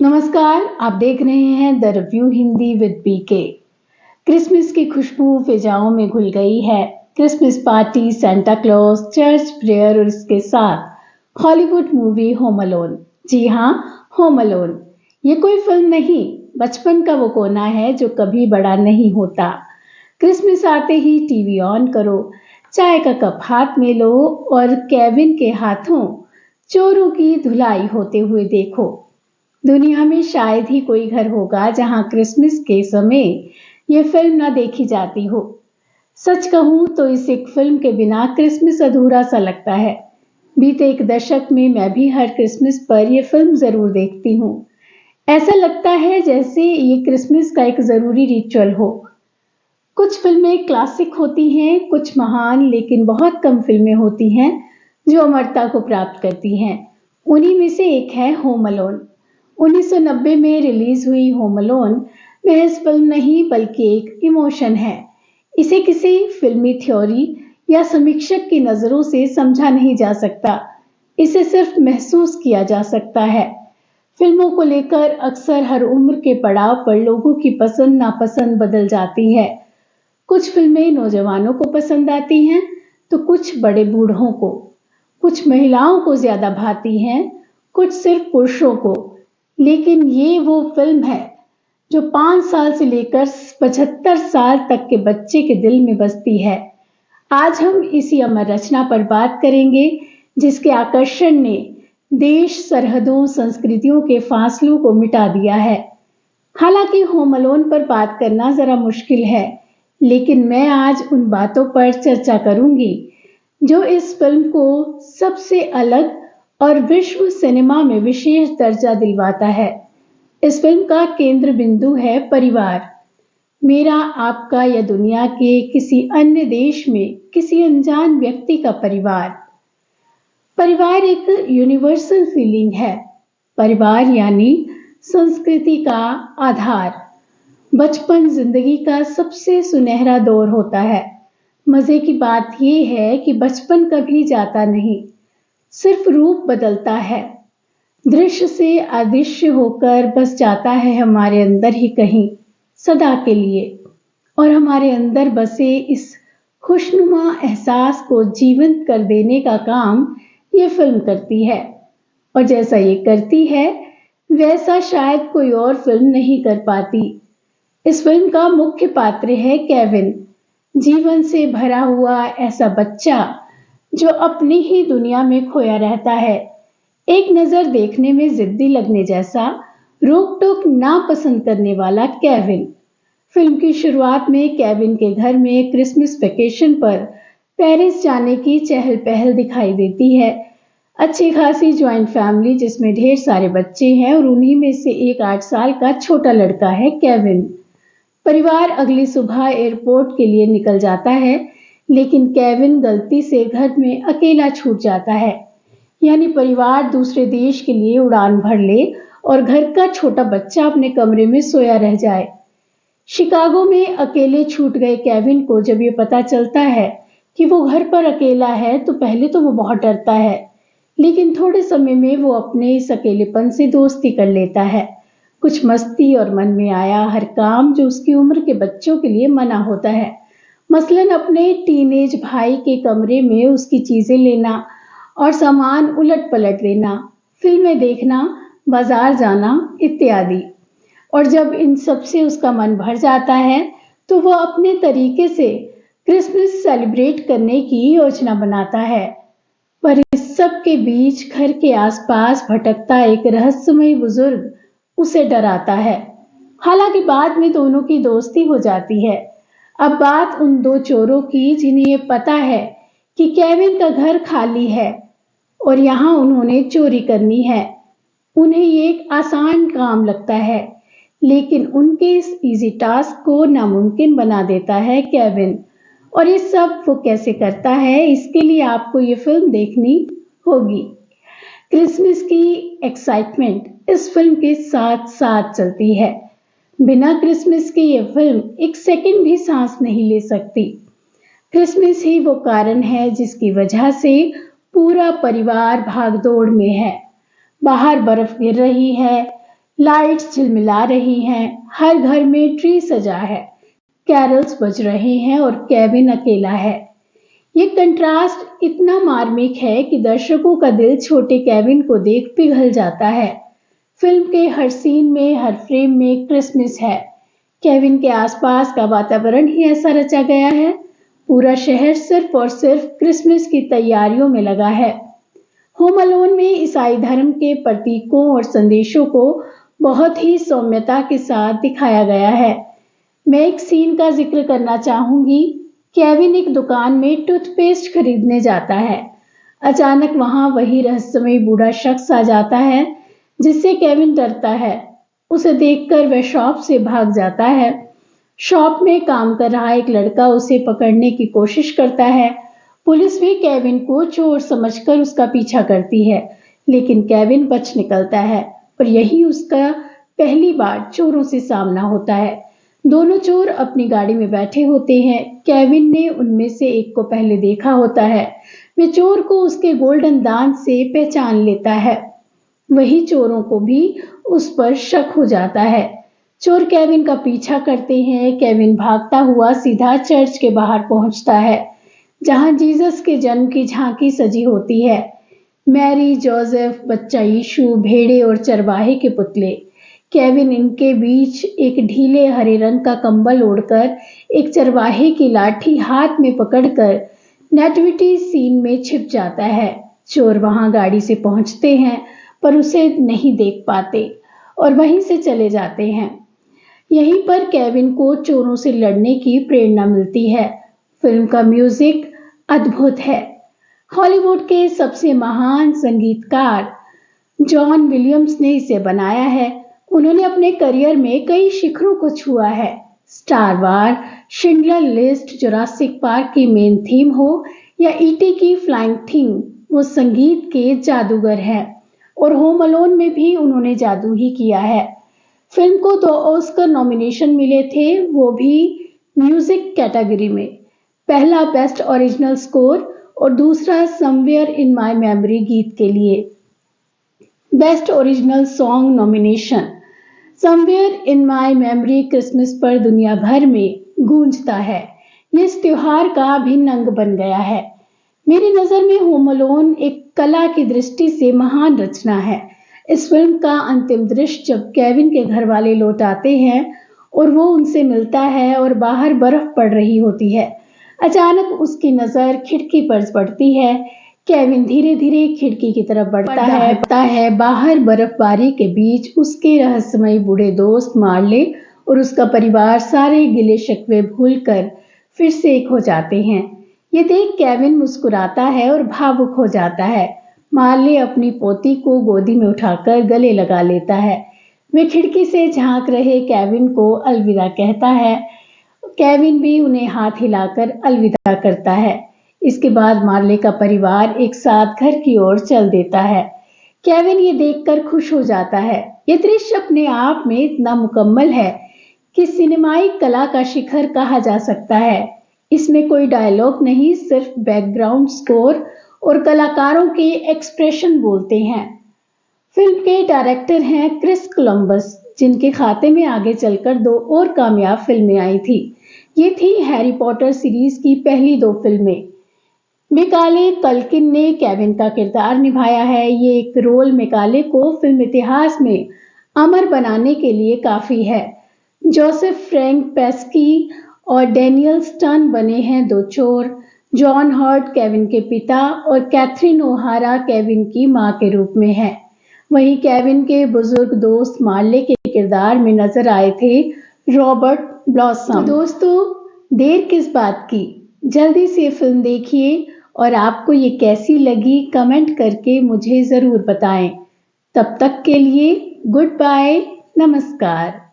नमस्कार, आप देख रहे हैं the review Hindi with PK. Christmas की खुशबू फिजाओं में घुल गई है। Christmas party, Santa Claus, church prayer और इसके साथ हॉलीवुड मूवी होम अलोन। जी हाँ, होम अलोन। ये कोई फिल्म नहीं, बचपन का वो कोना है जो कभी बड़ा नहीं होता। क्रिसमस आते ही टीवी ऑन करो, चाय का कप हाथ में लो और केविन के हाथों चोरों की धुलाई होते हुए देखो। दुनिया में शायद ही कोई घर होगा जहां क्रिसमस के समय ये फिल्म ना देखी जाती हो। सच कहूं तो इस एक फिल्म के बिना क्रिसमस अधूरा सा लगता है। बीते एक दशक में मैं भी हर क्रिसमस पर यह फिल्म जरूर देखती हूँ। ऐसा लगता है जैसे ये क्रिसमस का एक जरूरी रिचुअल हो। कुछ फिल्में क्लासिक होती हैं, कुछ महान, लेकिन बहुत कम फिल्में होती हैं जो अमरता को प्राप्त करती हैं। उन्हीं में से एक है होम अलोन। 1990 में रिलीज हुई होम अलोन महज फिल्म नहीं बल्कि एक इमोशन है। इसे किसी फिल्मी थ्योरी या समीक्षक की नजरों से समझा नहीं जा सकता, इसे सिर्फ महसूस किया जा सकता है। फिल्मों को लेकर अक्सर हर उम्र के पड़ाव पर लोगों की पसंद नापसंद बदल जाती है। कुछ फिल्में नौजवानों को पसंद आती हैं तो कुछ बड़े बूढ़ों को, कुछ महिलाओं को ज्यादा भाती हैं, कुछ सिर्फ पुरुषों को। लेकिन ये वो फिल्म है जो 5 साल से लेकर 75 साल तक के बच्चे के दिल में बसती है। आज हम इसी अमर रचना पर बात करेंगे जिसके आकर्षण ने देश, सरहदों, संस्कृतियों के फासलों को मिटा दिया है। हालांकि होम अलोन पर बात करना जरा मुश्किल है, लेकिन मैं आज उन बातों पर चर्चा करूंगी जो इस फिल्म को सबसे अलग और विश्व सिनेमा में विशेष दर्जा दिलवाता है। इस फिल्म का केंद्र बिंदु है परिवार। मेरा, आपका या दुनिया के किसी अन्य देश में किसी अनजान व्यक्ति का परिवार। परिवार एक यूनिवर्सल फीलिंग है। परिवार यानी संस्कृति का आधार। बचपन जिंदगी का सबसे सुनहरा दौर होता है। मजे की बात यह है कि बचपन कभी जाता नहीं, सिर्फ रूप बदलता है। दृश्य से अदृश्य होकर बस जाता है हमारे अंदर ही कहीं सदा के लिए। और हमारे अंदर बसे इस खुशनुमा एहसास को जीवंत कर देने का काम ये फिल्म करती है। और जैसा ये करती है वैसा शायद कोई और फिल्म नहीं कर पाती। इस फिल्म का मुख्य पात्र है केविन, जीवन से भरा हुआ ऐसा बच्चा जो अपनी ही दुनिया में खोया रहता है। एक नजर देखने में जिद्दी लगने जैसा, रोक टोक ना पसंद करने वाला केविन। फिल्म की शुरुआत में केविन के घर में क्रिसमस वेकेशन पर पेरिस जाने की चहल पहल दिखाई देती है। अच्छी खासी ज्वाइंट फैमिली जिसमें ढेर सारे बच्चे हैं और उन्हीं में से एक 8 साल का छोटा लड़का है केविन। परिवार अगली सुबह एयरपोर्ट के लिए निकल जाता है, लेकिन केविन गलती से घर में अकेला छूट जाता है। यानी परिवार दूसरे देश के लिए उड़ान भर ले और घर का छोटा बच्चा अपने कमरे में सोया रह जाए। शिकागो में अकेले छूट गए केविन को जब ये पता चलता है कि वो घर पर अकेला है तो पहले तो वो बहुत डरता है, लेकिन थोड़े समय में वो अपने इस अकेलेपन से दोस्ती कर लेता है। कुछ मस्ती और मन में आया हर काम जो उसकी उम्र के बच्चों के लिए मना होता है, मसलन अपने टीनेज भाई के कमरे में उसकी चीजें लेना और सामान उलट पलट देना, फिल्में देखना, बाजार जाना इत्यादि। और जब इन सब से उसका मन भर जाता है तो वह अपने तरीके से क्रिसमस सेलिब्रेट करने की योजना बनाता है। पर इस सब के बीच घर के आसपास भटकता एक रहस्यमय बुजुर्ग उसे डराता है। हालांकि बाद में दोनों की दोस्ती हो जाती है। अब बात उन दो चोरों की जिन्हें ये पता है कि केविन का घर खाली है और यहाँ उन्होंने चोरी करनी है। उन्हें ये एक आसान काम लगता है, लेकिन उनके इस इजी टास्क को नामुमकिन बना देता है केविन। और ये सब वो कैसे करता है, इसके लिए आपको ये फिल्म देखनी होगी। क्रिसमस की एक्साइटमेंट इस फिल्म के साथ साथ चलती है। बिना क्रिसमस के ये फिल्म एक सेकंड भी सांस नहीं ले सकती। क्रिसमस ही वो कारण है जिसकी वजह से पूरा परिवार भागदौड़ में है। बाहर बर्फ गिर रही है, लाइट्स झिलमिला रही हैं, हर घर में ट्री सजा है, कैरल्स बज रहे हैं और केविन अकेला है। ये कंट्रास्ट इतना मार्मिक है कि दर्शकों का दिल छोटे केविन को देख पिघल जाता है। फिल्म के हर सीन में, हर फ्रेम में क्रिसमस है। केविन के आसपास का वातावरण ही ऐसा रचा गया है। पूरा शहर सिर्फ और सिर्फ क्रिसमस की तैयारियों में लगा है। होम अलोन में ईसाई धर्म के प्रतीकों और संदेशों को बहुत ही सौम्यता के साथ दिखाया गया है। मैं एक सीन का जिक्र करना चाहूंगी। केविन एक दुकान में टूथपेस्ट खरीदने जाता है। अचानक वहां वही रहस्यमय बूढ़ा शख्स आ जाता है जिससे केविन डरता है। उसे देखकर वह शॉप से भाग जाता है। शॉप में काम कर रहा एक लड़का उसे पकड़ने की कोशिश करता है। पुलिस भी केविन को चोर समझकर उसका पीछा करती है, लेकिन केविन बच निकलता है और यही उसका पहली बार चोरों से सामना होता है। दोनों चोर अपनी गाड़ी में बैठे होते हैं। केविन ने उनमें से एक को पहले देखा होता है। वे चोर को उसके गोल्डन दांत से पहचान लेता है। वही चोरों को भी उस पर शक हो जाता है। चोर केविन का पीछा करते हैं। केविन भागता हुआ सीधा चर्च के बाहर पहुंचता है, जहां जीसस के जन्म की झांकी सजी होती है। मैरी, जोसेफ, बच्चा यीशु, भेड़े और चरवाहे के पुतले। केविन इनके बीच एक ढीले हरे रंग का कंबल ओढ़कर, एक चरवाहे की लाठी हाथ में पकड़कर नेटिविटी सीन में छिप जाता है। चोर वहां गाड़ी से पहुंचते हैं पर उसे नहीं देख पाते और वहीं से चले जाते हैं। यहीं पर केविन को चोरों से लड़ने की प्रेरणा मिलती है। फिल्म का म्यूजिक अद्भुत है। हॉलीवुड के सबसे महान संगीतकार जॉन विलियम्स ने इसे बनाया है। उन्होंने अपने करियर में कई शिखरों को छुआ है। स्टार वार, शिंडलर लिस्ट, जुरासिक पार्क की मेन थीम हो या ईटी की फ्लाइंग थीम, वो संगीत के जादूगर हैं। और होम अलोन में भी उन्होंने जादू ही किया है। फिल्म को 2 ऑस्कर नॉमिनेशन मिले थे, वो भी म्यूजिक कैटेगरी में। पहला बेस्ट ओरिजिनल स्कोर और दूसरा समवेयर इन माय मेमोरी गीत के लिए। Best original song nomination. Somewhere in my memory Christmas पर दुनिया भर में गूंजता है। ये इस त्योहार का अभिन्न अंग बन गया है। मेरी नजर में होम अलोन एक कला की दृष्टि से महान रचना है। इस फिल्म का अंतिम दृश्य जब केविन के घर वाले लौट आते हैं और वो उनसे मिलता है और बाहर बर्फ पड़ रही होती है। अचानक उसकी नजर खिड़की पर पड़ती है। केविन धीरे धीरे खिड़की की तरफ बढ़ता है। बाहर बर्फबारी के बीच उसके रहस्यमय बूढ़े दोस्त मार्ले और उसका परिवार सारे गिले शिकवे भूलकर फिर से एक हो जाते हैं। ये देख केविन मुस्कुराता है और भावुक हो जाता है। मार्ले अपनी पोती को गोदी में उठाकर गले लगा लेता है। वे खिड़की से झांक रहे केविन को अलविदा कहता है। केविन भी उन्हें हाथ हिलाकर अलविदा करता है। इसके बाद मार्ले का परिवार एक साथ घर की ओर चल देता है। केविन ये देखकर खुश हो जाता है। ये दृश्य अपने आप में इतना मुकम्मल है कि सिनेमाई कला का शिखर कहा जा सकता है। इसमें कोई डायलॉग नहीं, सिर्फ बैकग्राउंड स्कोर और कलाकारों के एक्सप्रेशन बोलते हैं। फिल्म के डायरेक्टर हैं क्रिस कोलंबस, जिनके खाते में आगे चलकर 2 और कामयाब फिल्में आई थी। ये थी हैरी पॉटर सीरीज की पहली 2 फिल्में। मैकाले कल्किन ने केविन का किरदार निभाया है। ये एक रोल मैकाले को फिल्म इतिहास में अमर बनाने के लिए काफी है। जोसेफ फ्रैंक पेस्की और डैनियल स्टन बने हैं 2 चोर। जॉन हर्ट केविन के पिता और कैथरीन ओहारा केविन की मां के रूप में है। वहीं केविन के बुजुर्ग दोस्त मार्ले के किरदार में नजर आए थे रॉबर्ट ब्लॉसम। तो दोस्तों, देर किस बात की, जल्दी से फिल्म देखिए और आपको ये कैसी लगी कमेंट करके मुझे जरूर बताएं। तब तक के लिए गुड बाय, नमस्कार।